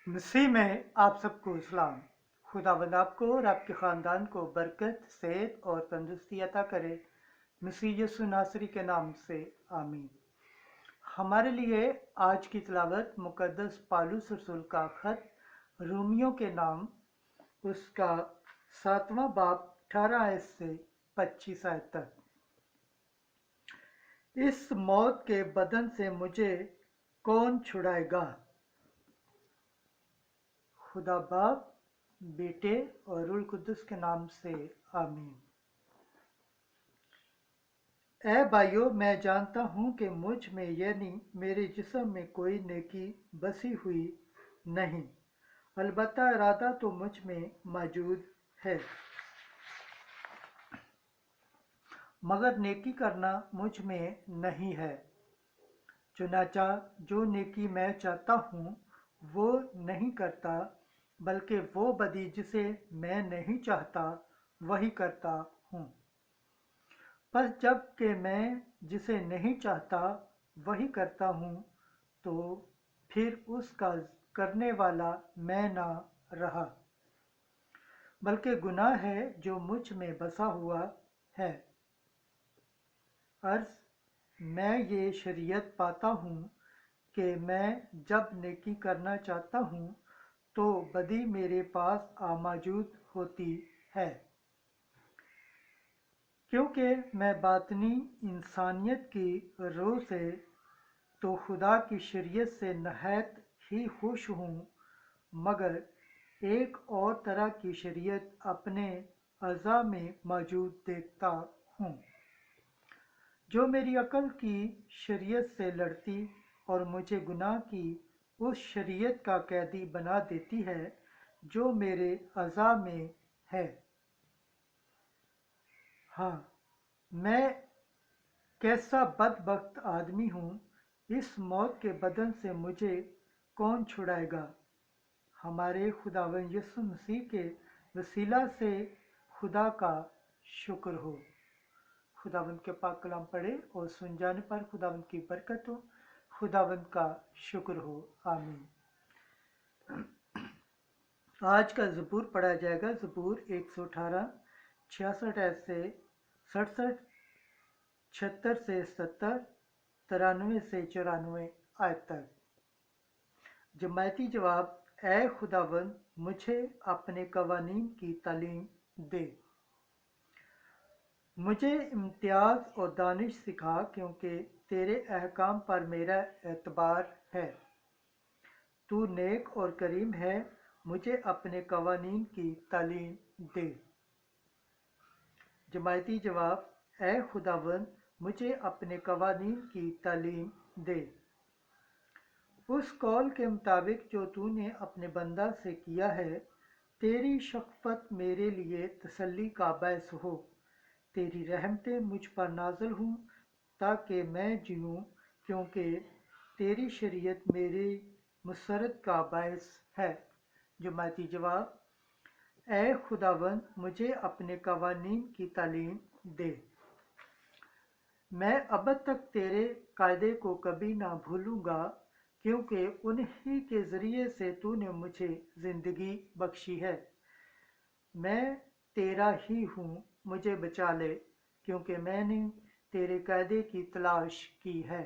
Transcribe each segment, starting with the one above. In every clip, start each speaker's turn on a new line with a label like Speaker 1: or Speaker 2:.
Speaker 1: मसीह में आप सबको सलाम। खुदावंद आपको और आपके ख़ानदान को बरकत, सेहत और तंदुरुस्ती अता करे। मसीह यीशु नासरी के नाम से आमीन। हमारे लिए आज की तिलावत मुकद्दस पालूस रसूल का ख़त रोमियो के नाम, उसका 7वां बाब 18 आयत से 25 आयत तक। इस मौत के बदन से मुझे कौन छुड़ाएगा? खुदा बाप, बेटे और रूह कुद्दुस के नाम से आमीन। ऐ भाइयों, मैं जानता हूँ कि मुझ में यानी मेरे जिस्म में कोई नेकी बसी हुई नहीं, अलबत्ता इरादा तो मुझ में मौजूद है, मगर नेकी करना मुझ में नहीं है। चुनाचा जो नेकी मैं चाहता हूँ वो नहीं करता, बल्कि वो बदी जिसे मैं नहीं चाहता वही करता हूँ। पर जब कि मैं जिसे नहीं चाहता वही करता हूँ, तो फिर उसका करने वाला मैं ना रहा, बल्कि गुनाह है जो मुझ में बसा हुआ है। अर्ज़, मैं ये शरीयत पाता हूँ कि मैं जब नेकी करना चाहता हूँ तो बदी मेरे पास मौजूद होती है, क्योंकि मैं बातनी इंसानियत की रूह से तो खुदा की शरीयत से नहायत ही खुश हूँ, मगर एक और तरह की शरीयत अपने अज़ा में मौजूद देखता हूँ, जो मेरी अक्ल की शरीयत से लड़ती और मुझे गुनाह की उस शरीयत का कैदी बना देती है जो मेरे अज़ा में है। हाँ, मैं कैसा बदबख्त आदमी हूँ! इस मौत के बदन से मुझे कौन छुड़ाएगा? हमारे खुदावंद यीशु मसीह के वसीला से खुदा का शुक्र हो। खुदावंद के पाक कलाम पढ़े और सुन जाने पर खुदावंद की बरकत हो। खुदावंद का शुक्र हो। आमीन। आज का ज़बूर पढ़ा जाएगा। ज़बूर 118 66 आयत से 67, 76 से 70, 93 से 94 आयत तक। जमायती जवाब: ऐ खुदावंद, मुझे अपने कवानीन की तालीम दे, मुझे इम्तियाज़ और दानिश सिखा, क्योंकि तेरे अहकाम पर मेरा एतबार है। तू नेक और करीम है, मुझे अपने कवानीन की तालीम दे। जमायती जवाब: ऐ खुदावंद, मुझे अपने कवानीन की तालीम दे, उस कौल के मुताबिक जो तूने अपने बंदा से किया है। तेरी शफ़क़त मेरे लिए तसल्ली का बायस हो, तेरी रहमतें मुझ पर नाज़िल हों ताकि मैं जीऊँ, क्योंकि तेरी शरीयत मेरी मुसरत का बायस है। जमायती जवाब: ऐ खुदावंद, मुझे अपने कवानीन की तालीम दे, मैं अब तक तेरे कायदे को कभी ना भूलूंगा, क्योंकि उन्हीं के ज़रिए से तूने मुझे ज़िंदगी बख्शी है। मैं तेरा ही हूँ, मुझे बचा ले, क्योंकि मैंने तेरे कायदे की तलाश की है।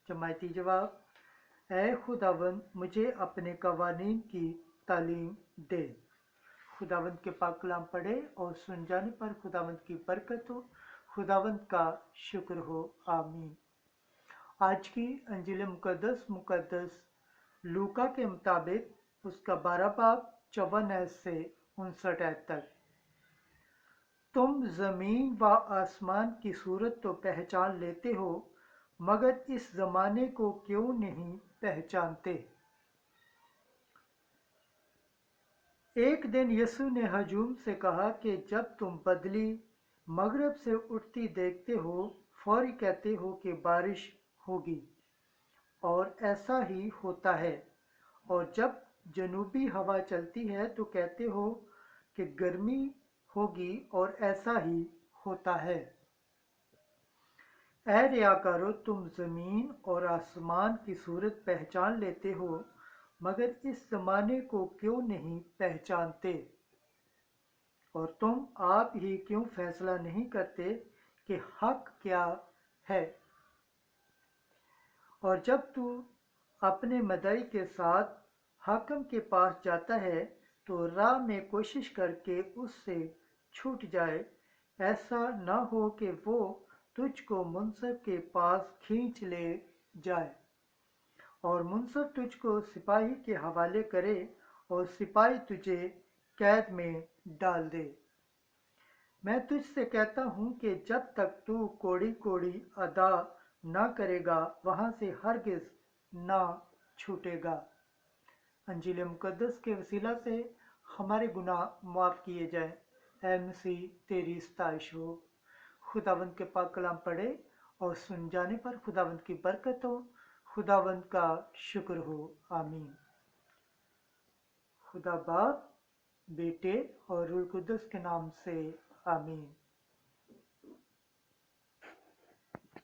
Speaker 1: जमायती जवाब: ऐ खुदावंद, मुझे अपने कवानीन की तालीम दे। खुदावंद के पाक कलाम पढ़े और सुन जाने पर खुदावंद की बरकत हो। खुदावंद का शुक्र हो। आमीन। आज की अंजील मुकद्दस लूका के मुताबिक उसका 12 बाब 54 आयत से 59 आयत तक। तुम ज़मीन व आसमान की सूरत तो पहचान लेते हो, मगर इस ज़माने को क्यों नहीं पहचानते? एक दिन यीशु ने हजूम से कहा कि जब तुम बदली मगरब से उठती देखते हो, फौरी कहते हो कि बारिश होगी, और ऐसा ही होता है। और जब जनूबी हवा चलती है तो कहते हो कि गर्मी होगी, और ऐसा ही होता है। ऐ रियाकारो, तुम ज़मीन और आसमान की सूरत पहचान लेते हो, मगर इस ज़माने को क्यों नहीं पहचानते? और तुम आप ही क्यों फैसला नहीं करते कि हक क्या है? और जब तू अपने मदई के साथ हाकिम के पास जाता है तो राह में कोशिश करके उससे छूट जाए, ऐसा न हो कि वो तुझको मुंसफ के पास खींच ले जाए और मुंसफ तुझको सिपाही के हवाले करे और सिपाही तुझे कैद में डाल दे। मैं तुझसे कहता हूँ कि जब तक तू कोड़ी कोड़ी अदा ना करेगा वहाँ से हरगिज ना छूटेगा। अंजील मुकद्दस के वसीला से हमारे गुनाह माफ़ किए जाएं। ऐ मसीह तेरी सताइश हो। खुदावंद के पाक कलाम पढ़े और सुन जाने पर खुदावंद की बरकत हो, खुदावंद का शुक्र हो। आमीन। खुदा बाप, बेटे और रूह कुद्दस के नाम से आमीन।